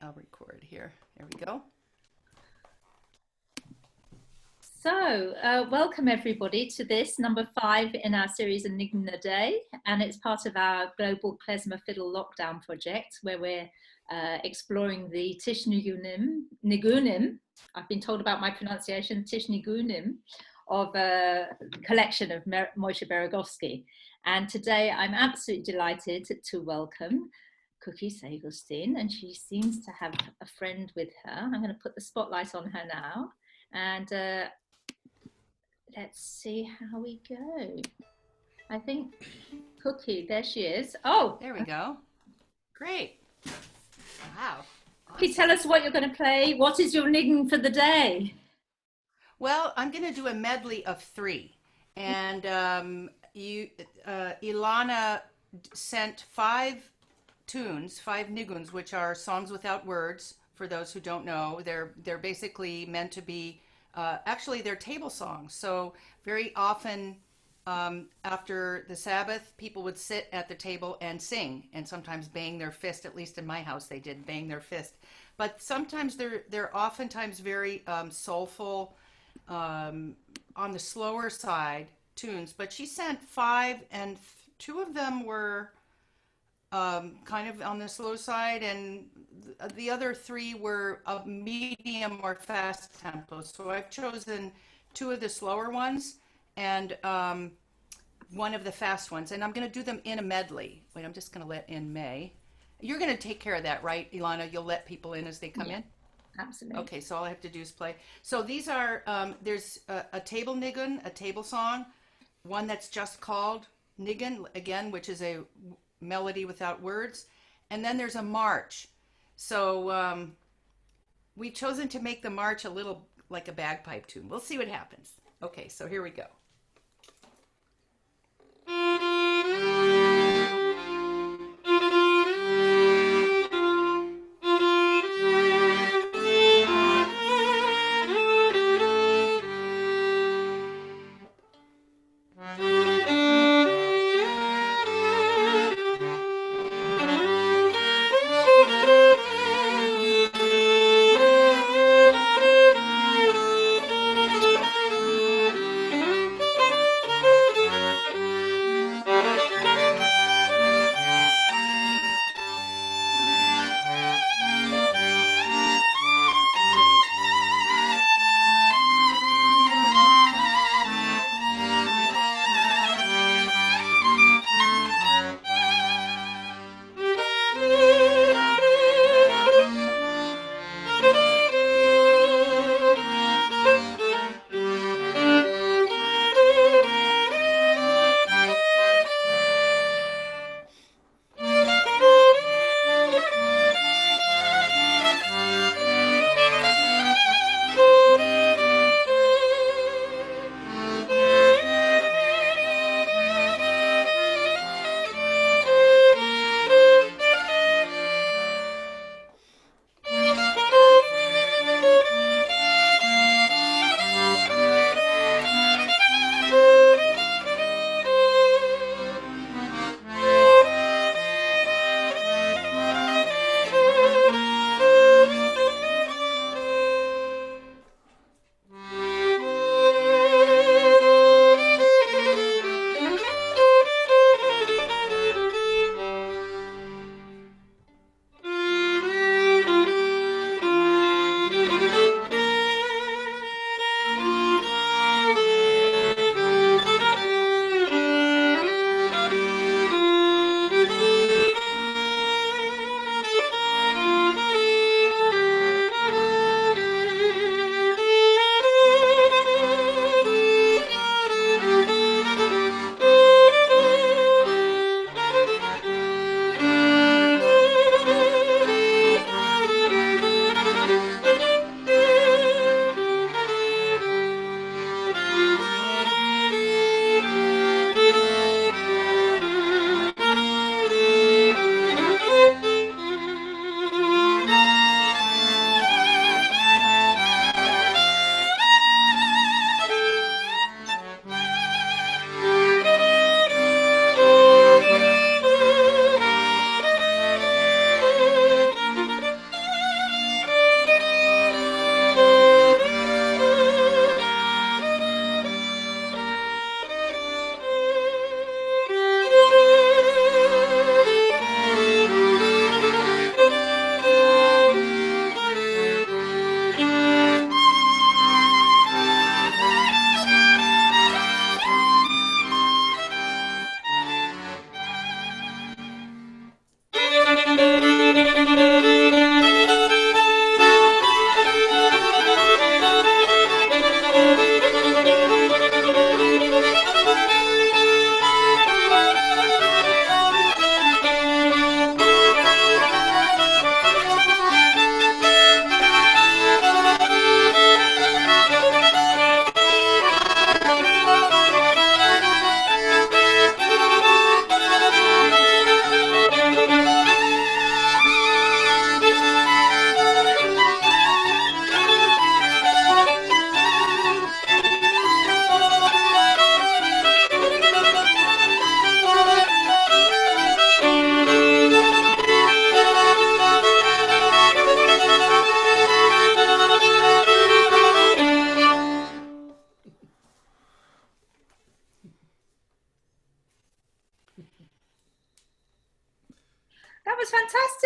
I'll record here. There we go. So, welcome everybody to this number 5 in our series Enigma a Day, and it's part of our global Klezmer Fiddle lockdown project where we're exploring the Tish-Nigunim. I've been told about my pronunciation, Tish-Nigunim, of a collection of Moshe Beregovski. And today I'm absolutely delighted to welcome Cookie Segelstein, and she seems to have a friend with her. I'm going to put the spotlight on her now, and let's see how we go. I think Cookie, there she is. Oh, there we go. Great. Wow. Can you tell us what you're going to play? What is your niggin for the day? Well, I'm going to do a medley of 3. And Ilana sent 5 tunes, 5 niguns, which are songs without words. For those who don't know, they're basically meant to be, actually they're table songs. So very often after the Sabbath, people would sit at the table and sing, and sometimes bang their fist. At least in my house, they did bang their fist. But sometimes they're oftentimes very soulful, on the slower side tunes. But she sent 5, and 2 of them were kind of on the slow side, and the other 3 were of medium or fast tempo. So I've chosen 2 of the slower ones and 1 of the fast ones, and I'm going to do them in a medley. Wait, I'm just going to let in May. You're going to take care of that, right, Ilana? You'll let people in as they come in? Absolutely. Okay, so all I have to do is play. So these are, there's a table nigun, a table song, one that's just called nigun, again, which is a melody without words, and then there's a march. So we've chosen to make the march a little like a bagpipe tune. We'll see what happens. Okay, so here we go.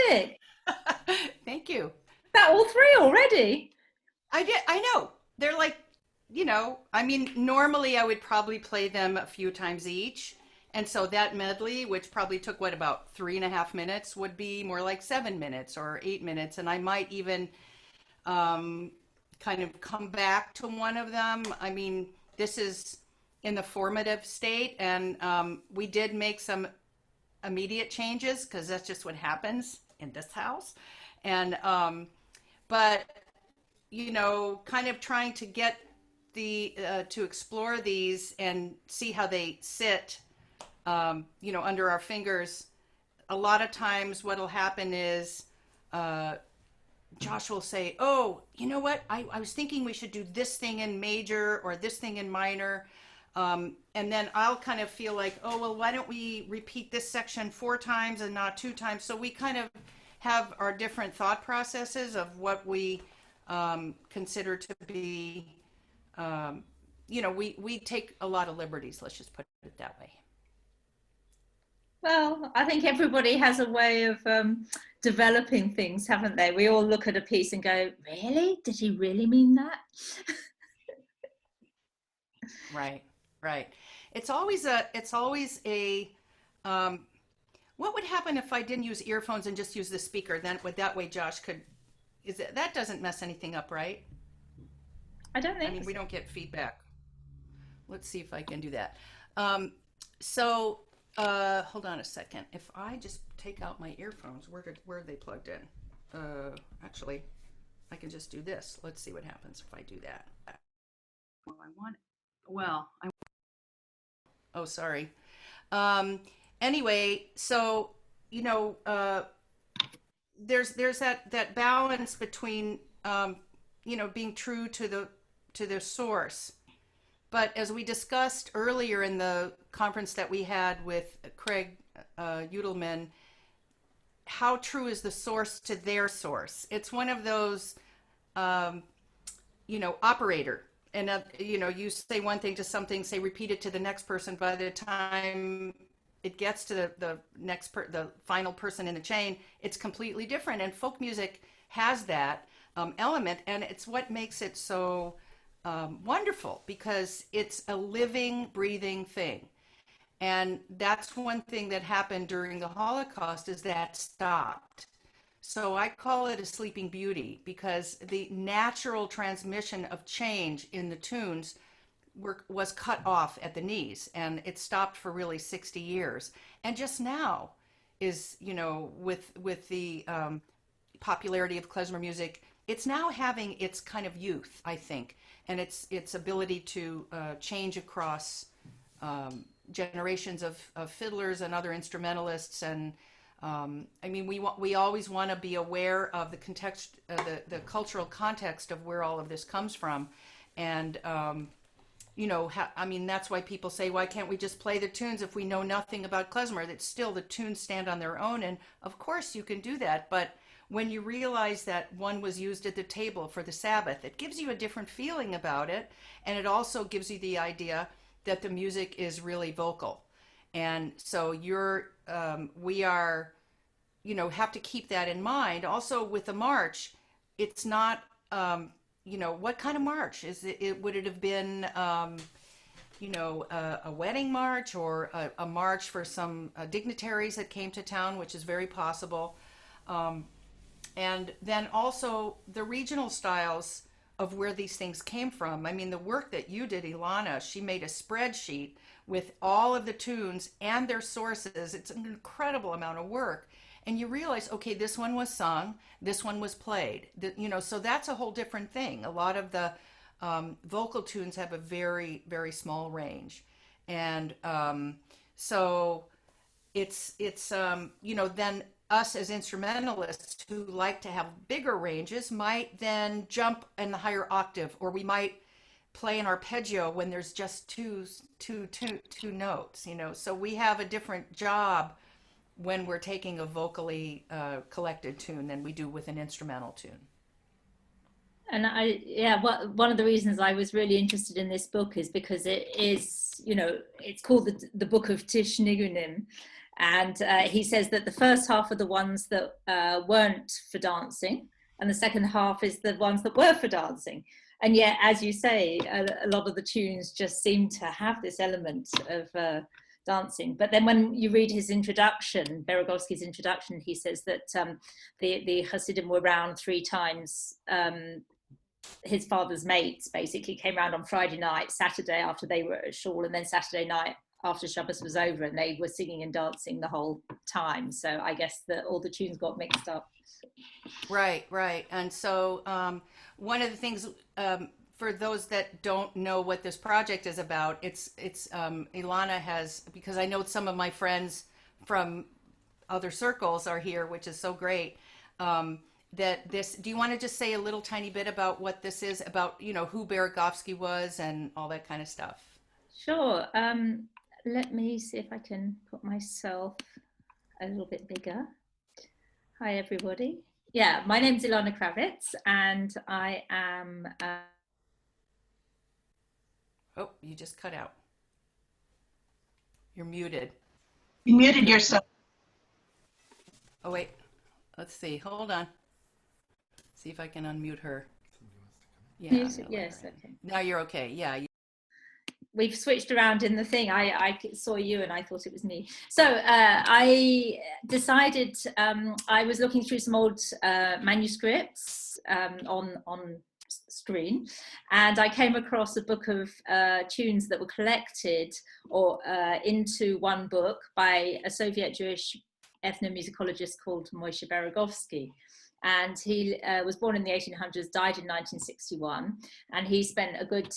Fantastic. Thank you. That all three already? I know. They're like, I mean, normally I would probably play them a few times each. And so that medley, which probably took what, about 3.5 minutes, would be more like 7 minutes or 8 minutes. And I might even kind of come back to one of them. I mean, this is in the formative state, and we did make some immediate changes because that's just what happens in this house. And but kind of trying to get the to explore these and see how they sit, under our fingers. A lot of times, what'll happen is Josh will say, "Oh, you know what? I was thinking we should do this thing in major or this thing in minor." And then I'll kind of feel like, "Oh, well, why don't we repeat this section 4 times and not 2 times?" So we kind of have our different thought processes of what we consider to be, we take a lot of liberties, let's just put it that way. Well, I think everybody has a way of developing things, haven't they? We all look at a piece and go, really? Did he really mean that? Right. It's always a, what would happen if I didn't use earphones and just use the speaker? Then that way Josh could, that doesn't mess anything up, right? I don't think I mean, so. we don't get feedback. Let's see if I can do that. Hold on a second. If I just take out my earphones, where are they plugged in? Actually, I can just do this. Let's see what happens if I do that. Oh, sorry. Anyway, so, there's that balance between, being true to the source. But as we discussed earlier in the conference that we had with Craig Udelman, how true is the source to their source? It's one of those, operator. And, you say one thing to something, say repeat it to the next person. By the time it gets to the the final person in the chain, it's completely different. And folk music has that element, and it's what makes it so wonderful, because it's a living, breathing thing. And that's one thing that happened during the Holocaust, is that stopped. So I call it a sleeping beauty, because the natural transmission of change in the tunes was cut off at the knees, and it stopped for really 60 years. And just now is, with the popularity of klezmer music, it's now having its kind of youth, I think, and its ability to change across generations of fiddlers and other instrumentalists. And I mean, we always want to be aware of the context, the cultural context of where all of this comes from, and I mean, that's why people say, why can't we just play the tunes if we know nothing about klezmer? That still, the tunes stand on their own, and of course you can do that, but when you realize that one was used at the table for the Sabbath, it gives you a different feeling about it, and it also gives you the idea that the music is really vocal. And so we are, have to keep that in mind. Also with the march, it's not, what kind of march? Would it have been, a wedding march, or a march for some dignitaries that came to town, which is very possible. And then also the regional styles of where these things came from. I mean, the work that you did, Ilana, she made a spreadsheet with all of the tunes and their sources. It's an incredible amount of work. And you realize, okay, this one was sung, this one was played. So that's a whole different thing. A lot of the vocal tunes have a very, very small range. And so it's then us as instrumentalists who like to have bigger ranges might then jump in the higher octave, or we might play an arpeggio when there's just two notes, So we have a different job when we're taking a vocally collected tune than we do with an instrumental tune. And one of the reasons I was really interested in this book is because it is, it's called the Book of Tish-Nigunim. And he says that the first half are the ones that weren't for dancing, and the second half is the ones that were for dancing. And yet, as you say, a lot of the tunes just seem to have this element of dancing. But then when you read his introduction, Beregovski's introduction, he says that the Hasidim were round 3 times. His father's mates basically came round on Friday night, Saturday after they were at shul, and then Saturday night after Shabbos was over, and they were singing and dancing the whole time. So I guess that all the tunes got mixed up. Right, right. And so one of the things, for those that don't know what this project is about, it's Ilana has, because I know some of my friends from other circles are here, which is so great. That this, do you want to just say a little tiny bit about what this is about, you know, who Beregovski was and all that kind of stuff? Sure. Let me see if I can put myself a little bit bigger. Hi, everybody. Yeah, my name's Ilana Cravitz, and I am... Oh, you just cut out. You're muted. You muted yourself. Oh, wait. Let's see. Hold on. See if I can unmute her. Yeah. Yes, okay. Now you're okay. Yeah. We've switched around in the thing. I saw you and I thought it was me. So I decided, I was looking through some old manuscripts on screen, and I came across a book of tunes that were collected or into one book by a Soviet Jewish ethnomusicologist called Moshe Beregovski. And he was born in the 1800s, died in 1961, and he spent a good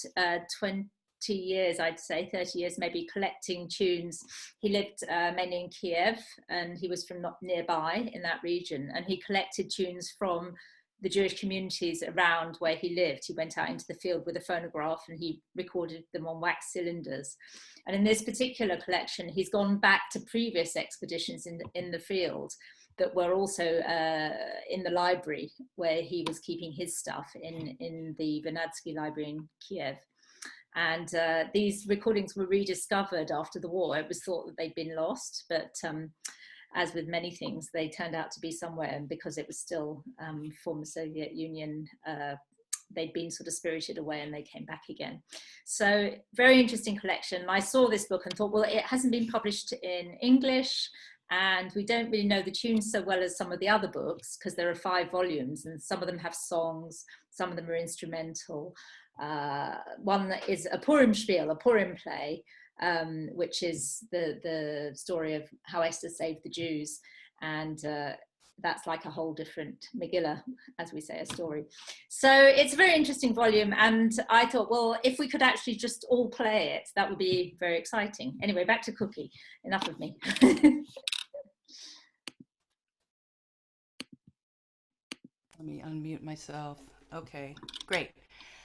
20 years, I'd say 30 years maybe, collecting tunes. He lived mainly in Kiev, and he was from nearby in that region, and he collected tunes from the Jewish communities around where he lived. He went out into the field with a phonograph and he recorded them on wax cylinders. And in this particular collection, he's gone back to previous expeditions in the field that were also in the library where he was keeping his stuff in the Vernadsky Library in Kiev. And these recordings were rediscovered after the war. It was thought that they'd been lost, but as with many things, they turned out to be somewhere, and because it was still former Soviet Union, they'd been sort of spirited away and they came back again. So very interesting collection. I saw this book and thought, well, it hasn't been published in English, and we don't really know the tunes so well as some of the other books, because there are 5 volumes and some of them have songs, some of them are instrumental. One is a Purim spiel, a Purim play, which is the story of how Esther saved the Jews. And that's like a whole different Megillah, as we say, a story. So it's a very interesting volume. And I thought, well, if we could actually just all play it, that would be very exciting. Anyway, back to Cookie. Enough of me. Let me unmute myself. Okay, great.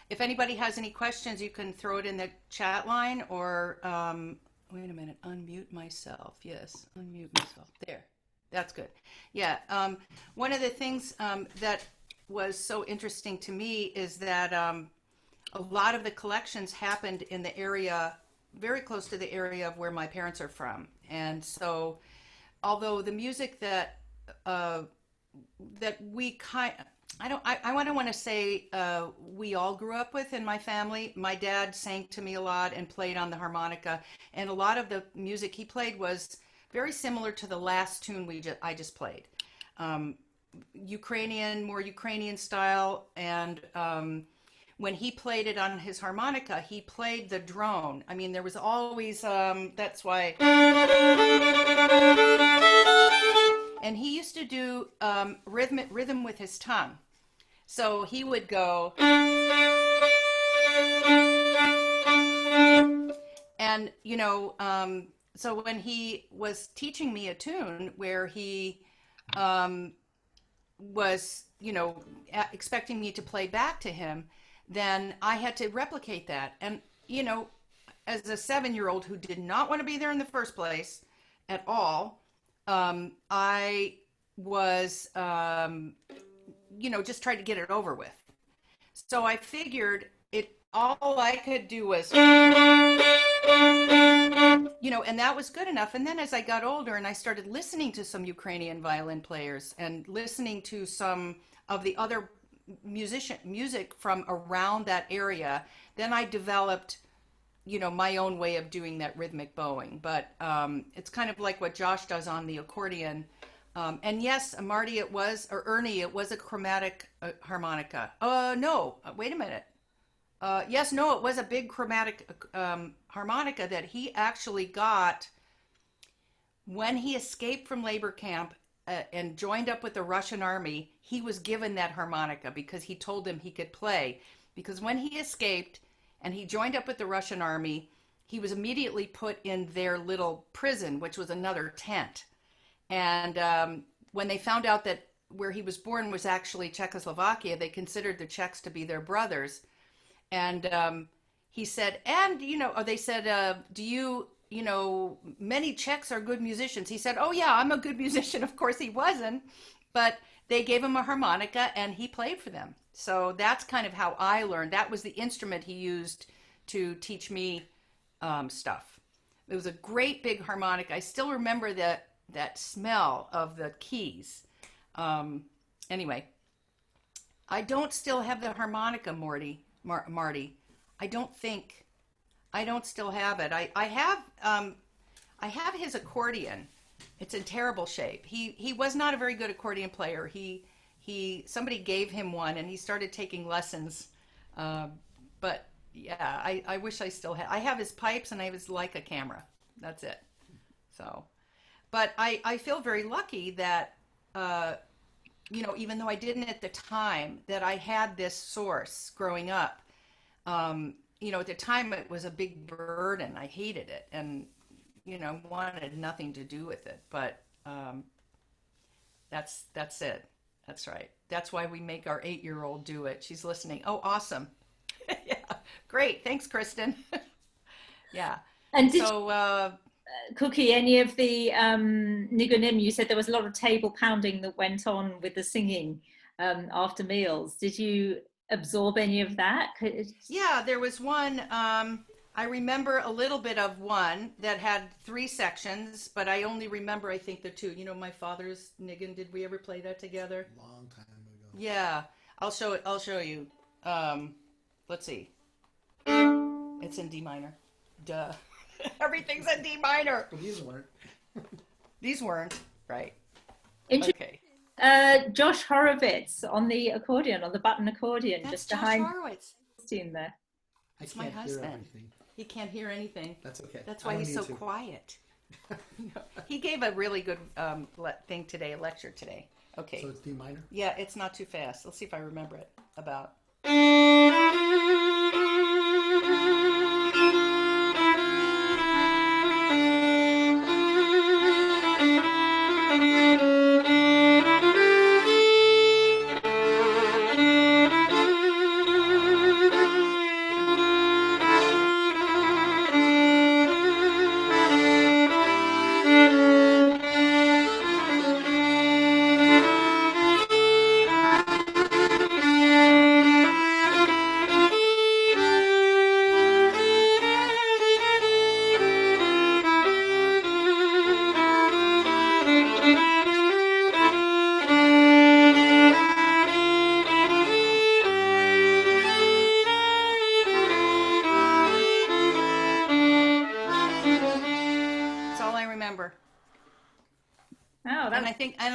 If anybody has any questions, you can throw it in the chat line, or wait a minute, unmute myself. Yes, unmute myself. There, that's good. Yeah, one of the things that was so interesting to me is that a lot of the collections happened in the area, very close to the area of where my parents are from. And so, although the music that we I don't want to say we all grew up with in my family. My dad sang to me a lot and played on the harmonica, and a lot of the music he played was very similar to the last tune I just played. More Ukrainian style, and when he played it on his harmonica, he played the drone. I mean, there was always, that's why. And he used to do rhythm with his tongue. So he would go, and, you know, so when he was teaching me a tune where he was, you know, expecting me to play back to him, then I had to replicate that. And, you know, as a 7-year-old who did not want to be there in the first place at all, I was, you know, just tried to get it over with. So I figured all I could do was and that was good enough. And then as I got older and I started listening to some Ukrainian violin players and listening to some of the other music from around that area, then I developed, my own way of doing that rhythmic bowing. But it's kind of like what Josh does on the accordion. And yes, Marty, Ernie, it was a chromatic harmonica. No, wait a minute. Yes, no, it was a big chromatic harmonica that he actually got when he escaped from labor camp and joined up with the Russian army. He was given that harmonica because he told them he could play. Because when he escaped and he joined up with the Russian army, he was immediately put in their little prison, which was another tent. And when they found out that where he was born was actually Czechoslovakia, they considered the Czechs to be their brothers. And he said, they said, do you, many Czechs are good musicians. He said, oh yeah, I'm a good musician. Of course he wasn't, but they gave him a harmonica and he played for them. So that's kind of how I learned. That was the instrument he used to teach me stuff. It was a great big harmonica. I still remember that smell of the keys. Anyway, I don't still have the harmonica, Marty. I don't still have it. I have his accordion. It's in terrible shape. He was not a very good accordion player. Somebody gave him one and he started taking lessons. But yeah, I wish I still had. I have his pipes and I have his Leica camera. That's it. So, but I feel very lucky that even though I didn't at the time, that I had this source growing up. At the time it was a big burden. I hated it and, wanted nothing to do with it. But that's it. That's right. That's why we make our 8-year-old do it. She's listening. Oh, awesome. Yeah, great. Thanks, Kristen. Yeah. And Cookie, any of the Nigunim, you said there was a lot of table pounding that went on with the singing after meals. Did you absorb any of that? Yeah, there was one. I remember a little bit of one that had 3 sections, but I only remember, I think, the 2. My father's Nigun. Did we ever play that together? Long time ago. Yeah, I'll show you. Let's see. It's in D minor. Duh. Everything's in D minor. Well, these weren't. These weren't, right. Okay. Josh Horowitz on the accordion, on the button accordion. That's just Josh behind Horowitz. There. It's my husband. He can't hear anything. That's okay. That's why he's so quiet. He gave a really good thing today, a lecture today. Okay. So it's D minor? Yeah, it's not too fast. Let's see if I remember it. About.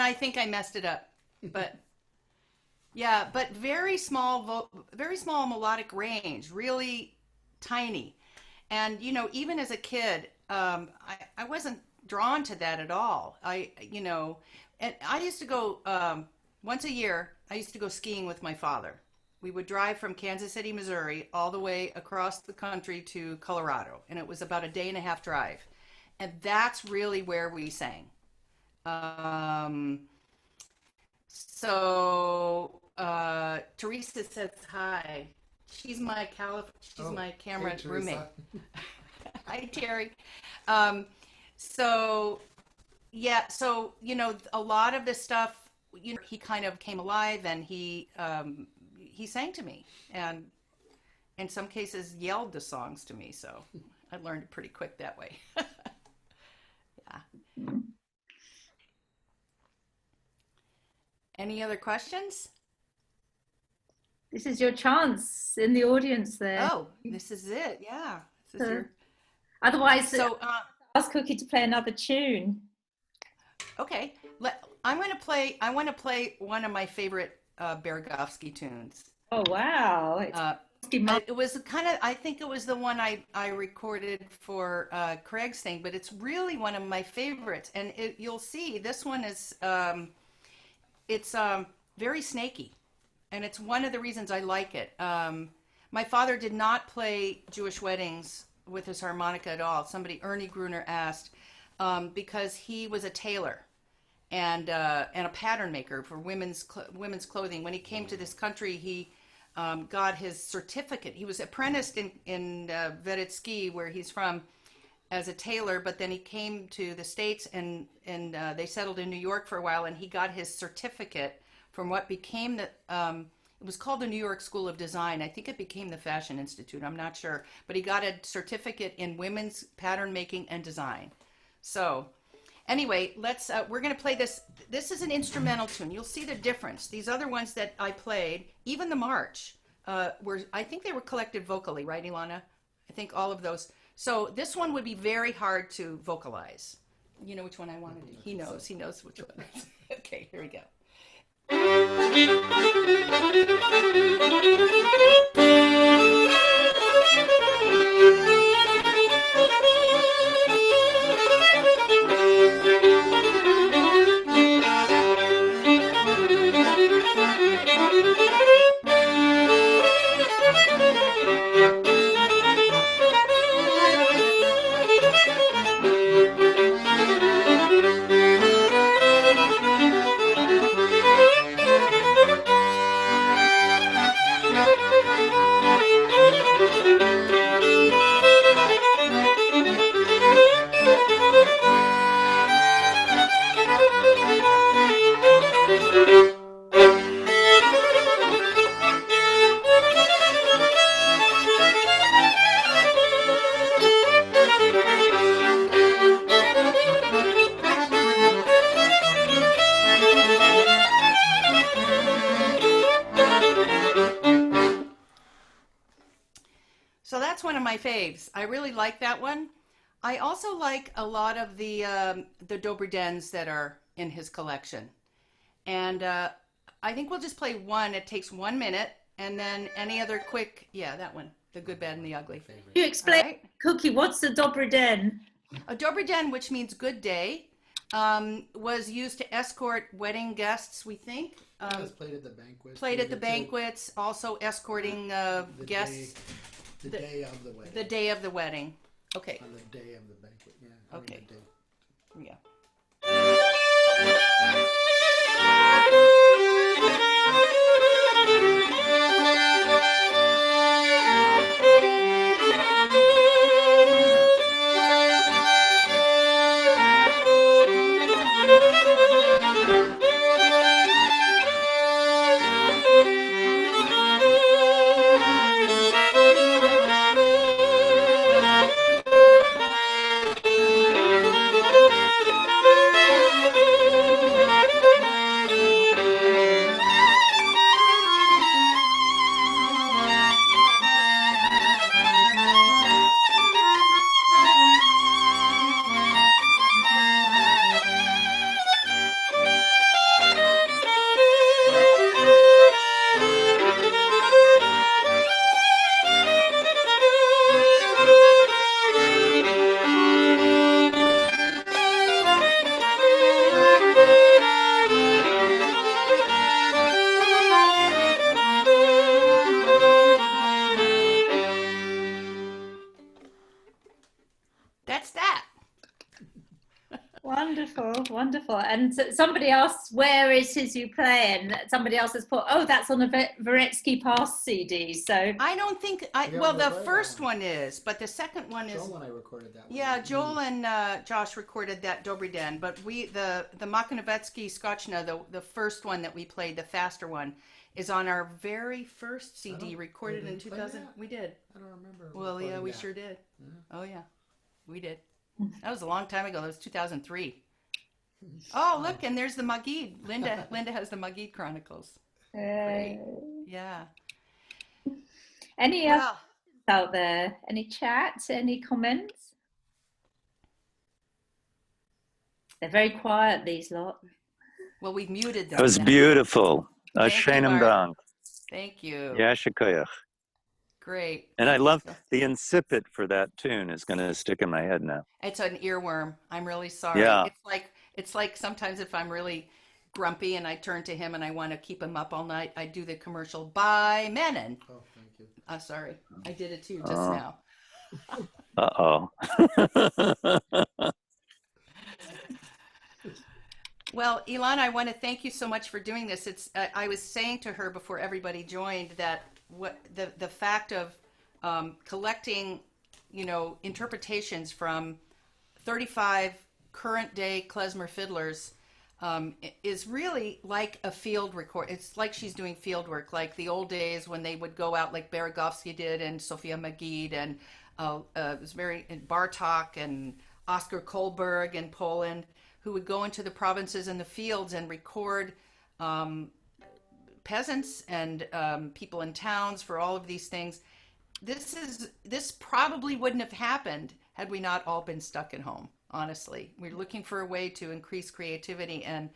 I think I messed it up, but yeah, but very small melodic range, really tiny. And, even as a kid, I wasn't drawn to that at all. And I used to go, once a year, I used to go skiing with my father. We would drive from Kansas City, Missouri, all the way across the country to Colorado. And it was about a 1.5-day drive. And that's really where we sang. Teresa says hi. She's my camera roommate. Hi, Terry. So a lot of this stuff, he kind of came alive and he sang to me and in some cases yelled the songs to me. So I learned it pretty quick that way. Yeah. Any other questions? This is your chance in the audience there. Oh, this is it. Yeah. This is your... Otherwise, So, ask Cookie to play another tune. okay. I want to play one of my favorite Beregovski tunes. Oh, wow. It was kind of, I think it was the one I recorded for Craig's thing, but it's really one of my favorites. And you'll see this one is, it's very snaky. And it's one of the reasons I like it. My father did not play Jewish weddings with his harmonica at all. Ernie Gruner asked, because he was a tailor and a pattern maker for women's clothing. When he came to this country, he got his certificate. He was apprenticed in Beregovski, where he's from, as a tailor, but then he came to the States and they settled in New York for a while, and he got his certificate from what became the, it was called the New York School of Design. I think it became the Fashion Institute. I'm not sure. But he got a certificate in women's pattern making and design. So anyway, we're going to play this. This is an instrumental tune. You'll see the difference. These other ones that I played, even the march, I think they were collected vocally, right, Ilana? I think all of those. So this one would be very hard to vocalize. You know which one I want to do? He knows which one. Okay, here we go. So that's one of my faves. I really like that one. I also like a lot of the Dobry that are in his collection. And I think we'll just play one. It takes 1 minute. And then any other quick, yeah, that one, The Good, Bad, and the Ugly. You explain, right? Cookie, what's the Dobry Den? A Dobry Den, which means good day, was used to escort wedding guests, we think. It was played at the banquets. Played at the banquets, also escorting guests. The day of the wedding. The day of the wedding. Okay. On the day of the banquet, yeah. Okay. Yeah. That's that. Wonderful, wonderful. And somebody asked, where is his you play? And somebody else has put, oh, that's on a Beregovski Past CD. So I don't think, well, the first one is, but the second one is. Joel and I recorded that one. Yeah, Joel and Josh recorded that Dobry Den, but the Makonovetsky Skochna, the first one that we played, the faster one, is on our very first CD don't- recorded we in didn't play 2000. that? We did. I don't remember. Well, yeah, recording we that. sure did. Yeah. Oh, yeah, we did. That was a long time ago. That was 2003. Oh, look, and there's the Magid. Linda has the Magid Chronicles. Great. Yeah. Any other Well, out there? Any chats? Any comments? They're very quiet, these lot. well, we've muted them. That was now. beautiful. Thank you, Ashenim Art. Dank. Thank you. Yashikoyach. Great. And I Thank you love so- the incipit for that tune is going to stick in my head now. It's an earworm. I'm really sorry. Yeah. It's like sometimes if I'm really grumpy and I turn to him and I want to keep him up all night, I do the commercial by Menon. Oh, thank you. Sorry, I did it to you just Oh. now. Uh-oh. Well, Ilana, I want to thank you so much for doing this. I was saying to her before everybody joined that the fact of collecting, interpretations from 35 current day klezmer fiddlers is really like a field record. It's like she's doing field work, like the old days when they would go out, like Beregovski did, and Sofia Magid, and it was and Bartok and Oscar Kolberg in Poland, who would go into the provinces and the fields and record peasants and people in towns for all of these things. This probably wouldn't have happened had we not all been stuck at home. Honestly, we're looking for a way to increase creativity, and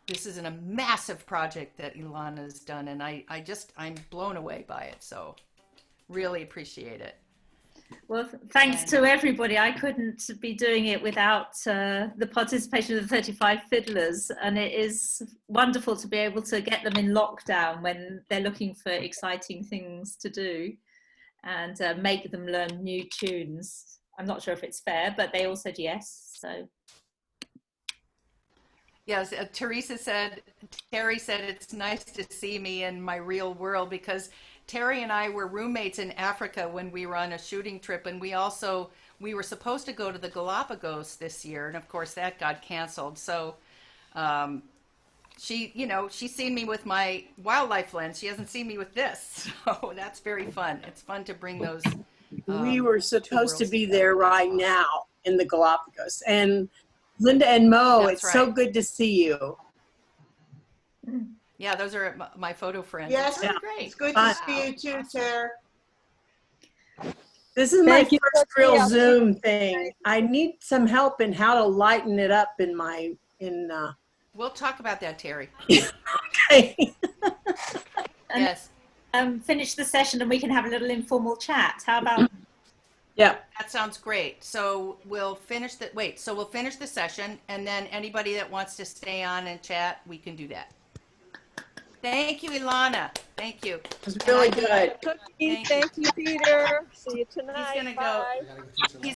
this is a massive project that Ilana has done, and I'm blown away by it. So really appreciate it. Well, thanks to everybody. I couldn't be doing it without the participation of the 35 fiddlers, and it is wonderful to be able to get them in lockdown when they're looking for exciting things to do and make them learn new tunes. I'm not sure if it's fair, but they all said yes. So yes, Terry said it's nice to see me in my real world, because Terry and I were roommates in Africa when we were on a shooting trip, and we were supposed to go to the Galapagos this year, and of course that got canceled. So she's seen me with my wildlife lens. She hasn't seen me with this, so that's very fun. It's fun to bring those. We were supposed to worlds be together. there right now in the Galapagos. And Linda and Mo, That's it's so right. good to see you. Yeah, those are my photo friends. Yes, It's really yeah. great. It's good Fun. to see you too, Tara. This is my Thank you, first Cookie. real I'll see Zoom thing. I need some help in how to lighten it up in We'll talk about that, Terry. okay. And- Yes, finish the session and we can have a little informal chat. How about Yeah. that sounds great. So we'll finish the session, and then anybody that wants to stay on and chat, we can do that. Thank you, Ilana. Thank you. It was really good. Cookie, Thank thank you, Peter. See you tonight. gonna go. Bye. I gotta go teach them.